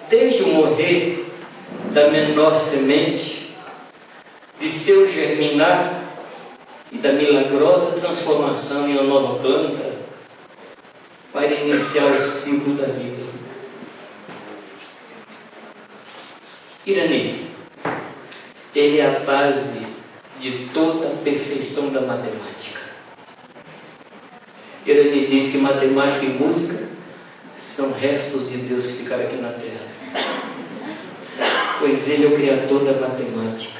A: Desde o morrer da menor semente, de seu germinar e da milagrosa transformação em uma nova planta, para iniciar o ciclo da vida. Irani, ele é a base de toda a perfeição da matemática. Irani diz que matemática e música são restos de Deus que ficaram aqui na terra. Pois ele é o criador da matemática.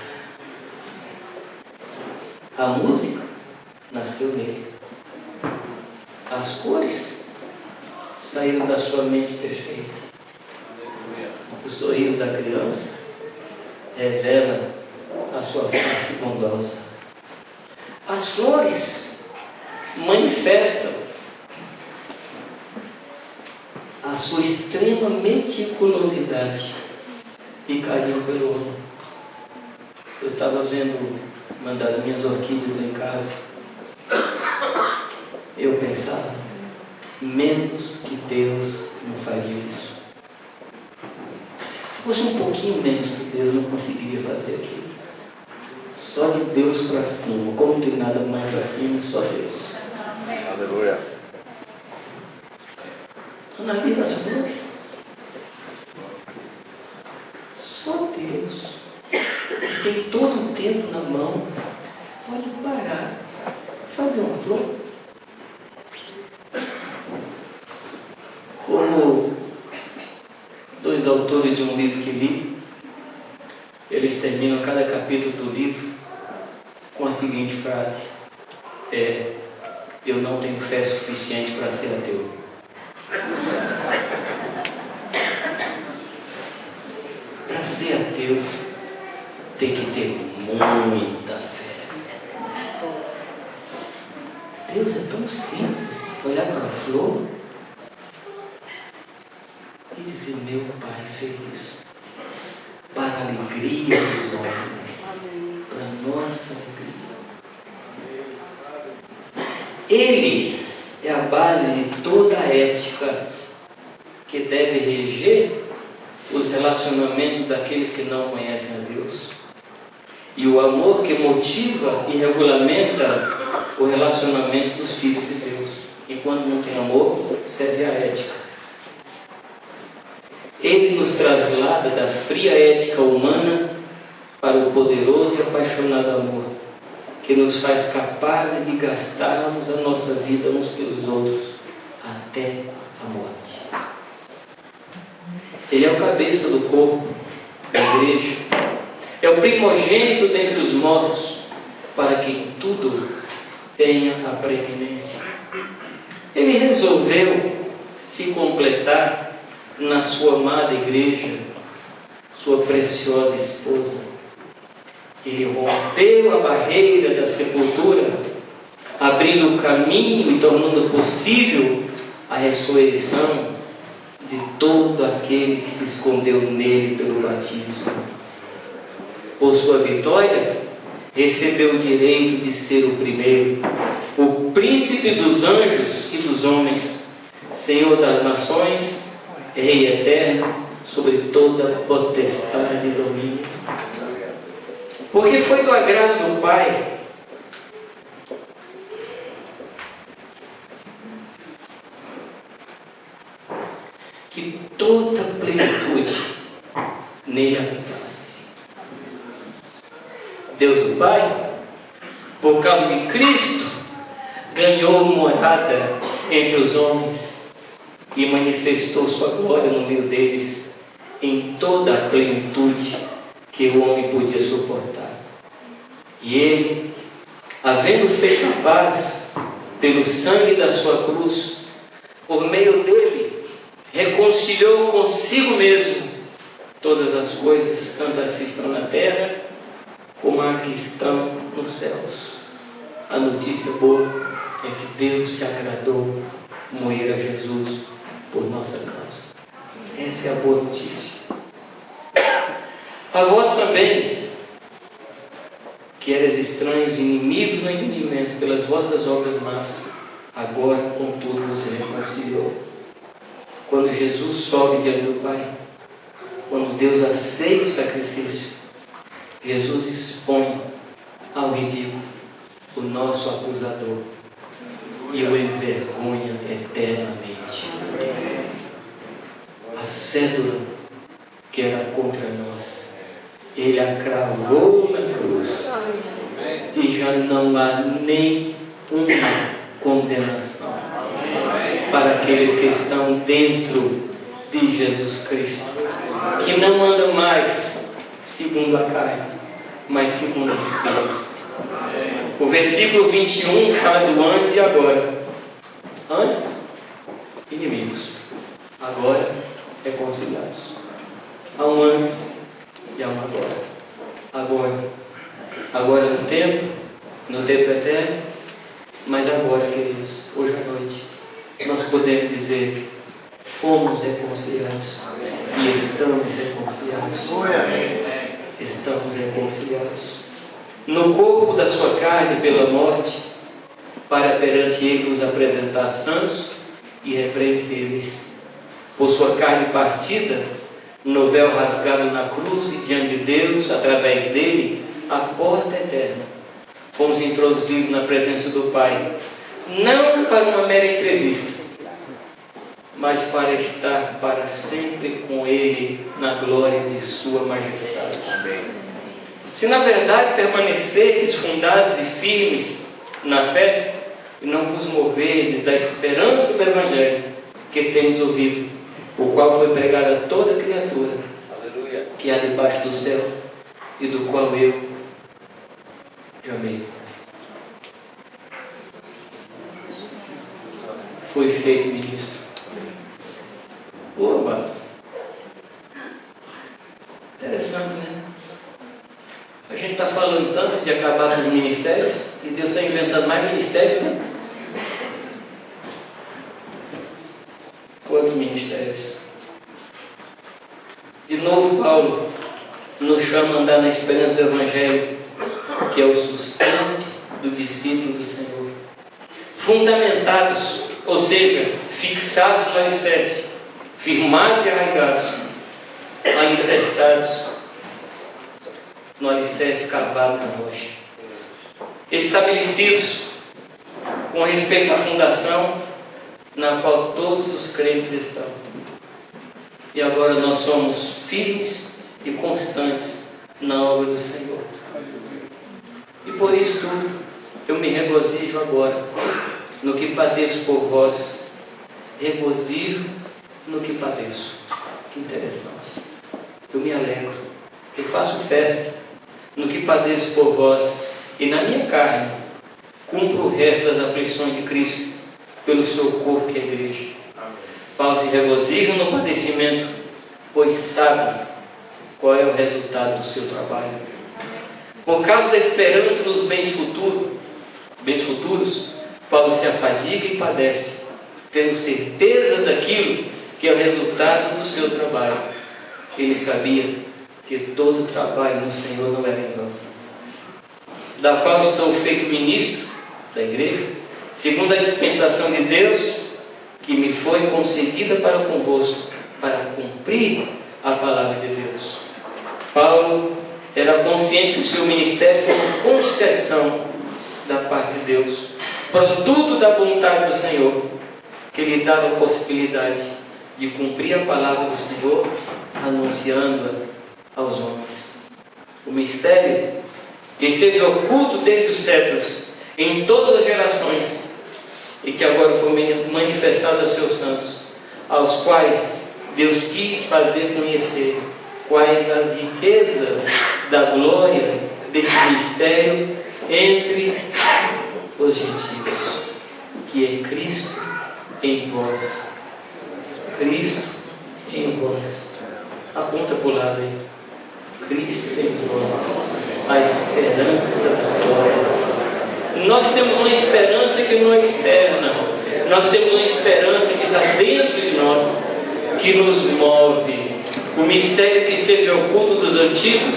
A: A música nasceu nele. As cores saíram da sua mente perfeita. O sorriso da criança revela a sua face bondosa. As flores manifestam a sua extrema meticulosidade e carinho pelo homem. Eu estava vendo uma das minhas orquídeas lá em casa. Eu pensava, menos que Deus não faria isso. Se fosse um pouquinho menos que Deus, não conseguiria fazer aquilo. Só de Deus para cima. Como não tem nada mais acima, só Deus.
C: Aleluia.
A: Analisa as flores. Só Deus tem todo o tempo na mão. Pode parar, fazer uma flor. autores de um livro que li, eles terminam cada capítulo do livro com a seguinte frase: eu não tenho fé suficiente para ser ateu. Para ser ateu tem que ter muita fé. Deus é tão simples. Olhar para a flor e dizer: meu Pai fez isso para a alegria dos homens, para a nossa alegria. Ele é a base de toda a ética que deve reger os relacionamentos daqueles que não conhecem a Deus, e o amor que motiva e regulamenta o relacionamento dos filhos de Deus. E quando não tem amor, serve a ética. Ele nos traslada da fria ética humana para o poderoso e apaixonado amor, que nos faz capazes de gastarmos a nossa vida uns pelos outros até a morte. Ele é o cabeça do corpo, da igreja. É o primogênito dentre os mortos, para que em tudo tenha a preeminência. Ele resolveu se completar na sua amada igreja, sua preciosa esposa. Ele rompeu a barreira da sepultura, abrindo o caminho e tornando possível a ressurreição de todo aquele que se escondeu nele pelo batismo. Por sua vitória, recebeu o direito de ser o primeiro, o príncipe dos anjos e dos homens, Senhor das nações, Rei eterno, sobre toda potestade e domínio. Porque foi do agrado do Pai que toda plenitude nele habitasse. Deus do Pai, por causa de Cristo, ganhou morada entre os homens e manifestou sua glória no meio deles em toda a plenitude que o homem podia suportar. E ele, havendo feito a paz pelo sangue da sua cruz, por meio dele, reconciliou consigo mesmo todas as coisas, tanto as que estão na terra como as que estão nos céus. A notícia boa é que Deus se agradou moer a Jesus por nossa causa. Essa é a boa notícia. A vós também, que eras estranhos e inimigos no entendimento pelas vossas obras más, agora contudo vos reconciliou. Quando Jesus sobe diante do Pai, quando Deus aceita o sacrifício, Jesus expõe ao ridículo o nosso acusador e o envergonha eternamente. A cédula que era contra nós, Ele a cravou na cruz, e já não há nem uma condenação para aqueles que estão dentro de Jesus Cristo, que não andam mais segundo a carne, mas segundo o Espírito. O versículo 21 fala do antes e agora. Antes, inimigos. Agora, reconciliados. Há um antes e há um agora. Agora no tempo eterno, mas agora, queridos, hoje à noite, nós podemos dizer: fomos reconciliados e estamos reconciliados. Estamos reconciliados no corpo da sua carne pela morte, para perante Ele nos apresentar santos e irrepreensíveis. Por sua carne partida, no véu rasgado na cruz, e diante de Deus, através dele, a porta eterna, fomos introduzidos na presença do Pai, não para uma mera entrevista, mas para estar para sempre com Ele na glória de sua majestade. Se na verdade permanecerdes fundados e firmes na fé, e não vos moverdes da esperança do Evangelho que temos ouvido, o qual foi pregado a toda criatura
C: Aleluia.
A: que há debaixo do céu, e do qual eu amei. Foi feito ministro. Oba! Interessante, né? A gente está falando tanto de acabar com os ministérios, e Deus está inventando mais ministério, né? Quantos ministérios? De novo, Paulo nos chama a andar na esperança do Evangelho, que é o sustento do discípulo do Senhor. Fundamentados, ou seja, fixados no alicerce, firmados e arraigados, alicerçados no alicerce cavado na rocha, estabelecidos com respeito à fundação na qual todos os crentes estão. E agora nós somos firmes e constantes na obra do Senhor. E por isso tudo, eu me regozijo agora no que padeço por vós. Regozijo no que padeço. Que interessante. Eu me alegro. Eu faço festa no que padeço por vós. E na minha carne cumpro o resto das aflições de Cristo pelo seu corpo, que é a igreja. Paulo se regozija no padecimento, pois sabe qual é o resultado do seu trabalho. Por causa da esperança dos bens futuros, Paulo se afadiga e padece, tendo certeza daquilo que é o resultado do seu trabalho. Ele sabia que todo trabalho no Senhor não era em vão, da qual estou feito ministro da igreja, segundo a dispensação de Deus, que me foi concedida para convosco, para cumprir a palavra de Deus. Paulo era consciente que o seu ministério foi uma concessão da parte de Deus, produto da vontade do Senhor, que lhe dava a possibilidade de cumprir a palavra do Senhor, anunciando-a aos homens. O mistério que esteve oculto desde os séculos, em todas as gerações, e que agora foi manifestado aos seus santos, aos quais Deus quis fazer conhecer quais as riquezas da glória desse mistério entre os gentios, que é Cristo em vós. Cristo em vós. Aponta para o lado aí. Cristo em vós, a esperança da glória. Nós temos uma esperança que não é externa. Nós temos uma esperança que está dentro de nós, que nos move. O mistério que esteve oculto dos antigos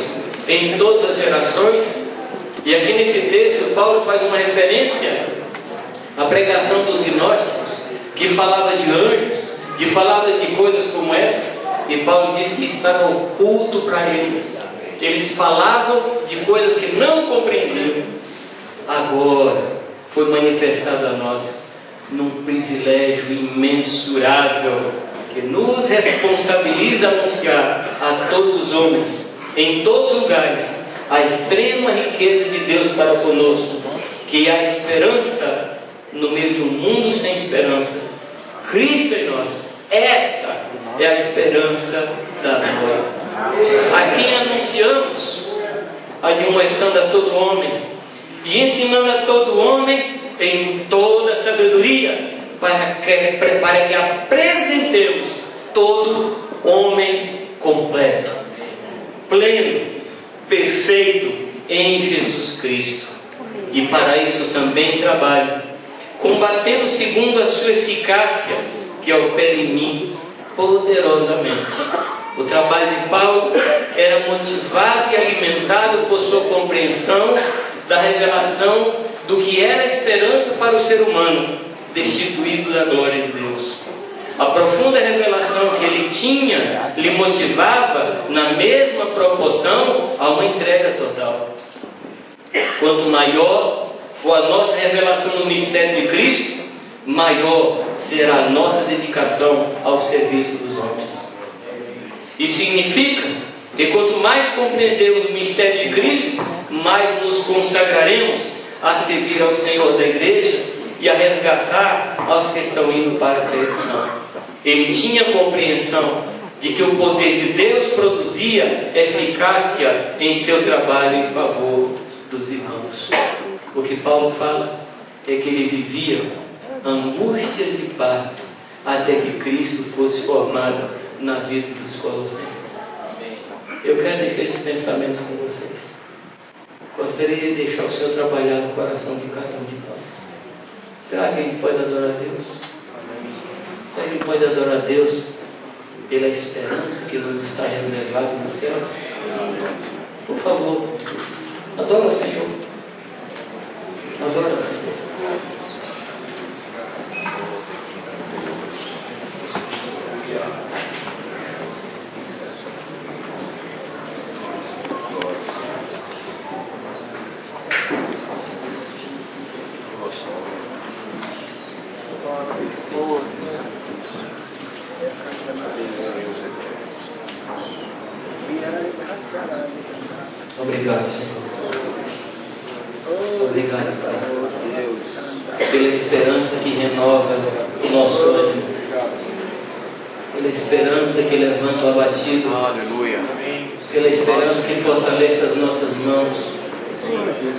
A: em todas as gerações. E aqui nesse texto Paulo faz uma referência à pregação dos gnósticos, que falava de anjos, que falava de coisas como essas. E Paulo diz que estava oculto para eles. Eles falavam de coisas que não compreendiam. Agora foi manifestado a nós num privilégio imensurável, que nos responsabiliza a anunciar a todos os homens, em todos os lugares, a extrema riqueza de Deus para conosco, que é a esperança no meio de um mundo sem esperança. Cristo em nós. Essa é a esperança da glória. A quem anunciamos, admoestando a todo homem e ensinando a todo homem em toda sabedoria, para que apresentemos todo homem completo, pleno, perfeito em Jesus Cristo. E para isso também trabalho, combatendo segundo a sua eficácia, que opera em mim poderosamente. O trabalho de Paulo era motivado e alimentado por sua compreensão da revelação do que era a esperança para o ser humano destituído da glória de Deus. A profunda revelação que ele tinha lhe motivava na mesma proporção a uma entrega total. Quanto maior for a nossa revelação no mistério de Cristo, maior será a nossa dedicação ao serviço dos homens. Isso significa que quanto mais compreendermos o mistério de Cristo, mais nos consagraremos a servir ao Senhor da igreja e a resgatar aos que estão indo para a perdição. Ele tinha compreensão de que o poder de Deus produzia eficácia em seu trabalho em favor dos irmãos. O que Paulo fala é que ele vivia angústias de parto até que Cristo fosse formado na vida dos colossenses. Eu quero deixar esses pensamentos com vocês. Gostaria de deixar o Senhor trabalhar no coração de cada um de nós. Será que a gente pode adorar a Deus? Será que a gente pode adorar a Deus pela esperança que nos está reservada nos céus? Por favor, adora o Senhor. Adora o Senhor. Obrigado, Senhor. Obrigado, Pai, pela esperança que renova o nosso ânimo, pela esperança que levanta o abatido, pela esperança que fortalece as nossas mãos,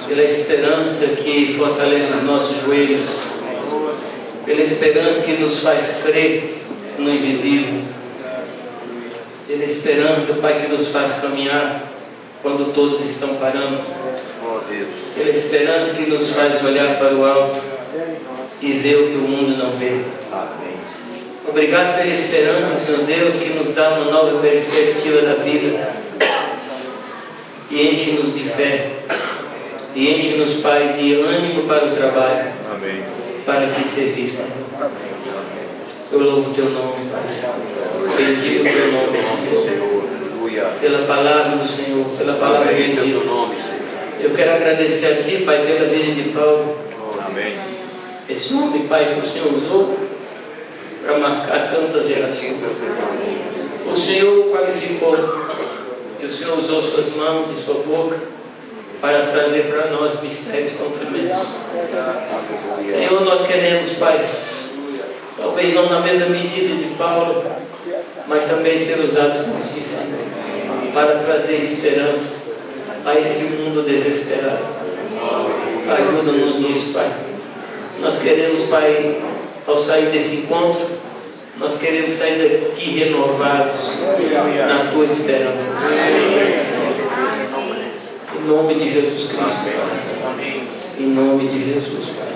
A: pela esperança que fortalece os nossos joelhos, pela esperança que nos faz crer no invisível, pela esperança, Pai, que nos faz caminhar quando todos estão parando, pela esperança que nos faz olhar para o alto e ver o que o mundo não vê. Obrigado pela esperança, Senhor Deus, que nos dá uma nova perspectiva da vida e enche-nos de fé e enche-nos, Pai, de ânimo para o trabalho, para te servir, Senhor. Eu louvo o teu nome, Pai. Bendigo o teu nome, Senhor. Pela palavra do Senhor, pela palavra bendita. Eu quero agradecer a Ti, Pai, pela vida de Paulo.
C: Amém.
A: Esse homem, Pai, que o Senhor usou para marcar tantas gerações. O Senhor o qualificou e o Senhor usou suas mãos e sua boca para trazer para nós mistérios tão tremendos. Senhor, nós queremos, Pai, talvez não na mesma medida de Paulo, mas também ser usados por Ti, Senhor, para trazer esperança a esse mundo desesperado. Ajuda-nos nisso, Pai. Nós queremos, Pai, ao sair desse encontro, nós queremos sair daqui renovados na Tua esperança, Senhor. Em nome de Jesus Cristo, Pai. Em nome de Jesus, Pai.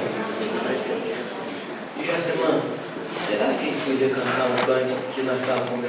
A: E já semana, será que a gente podia cantar um cântico que nós estávamos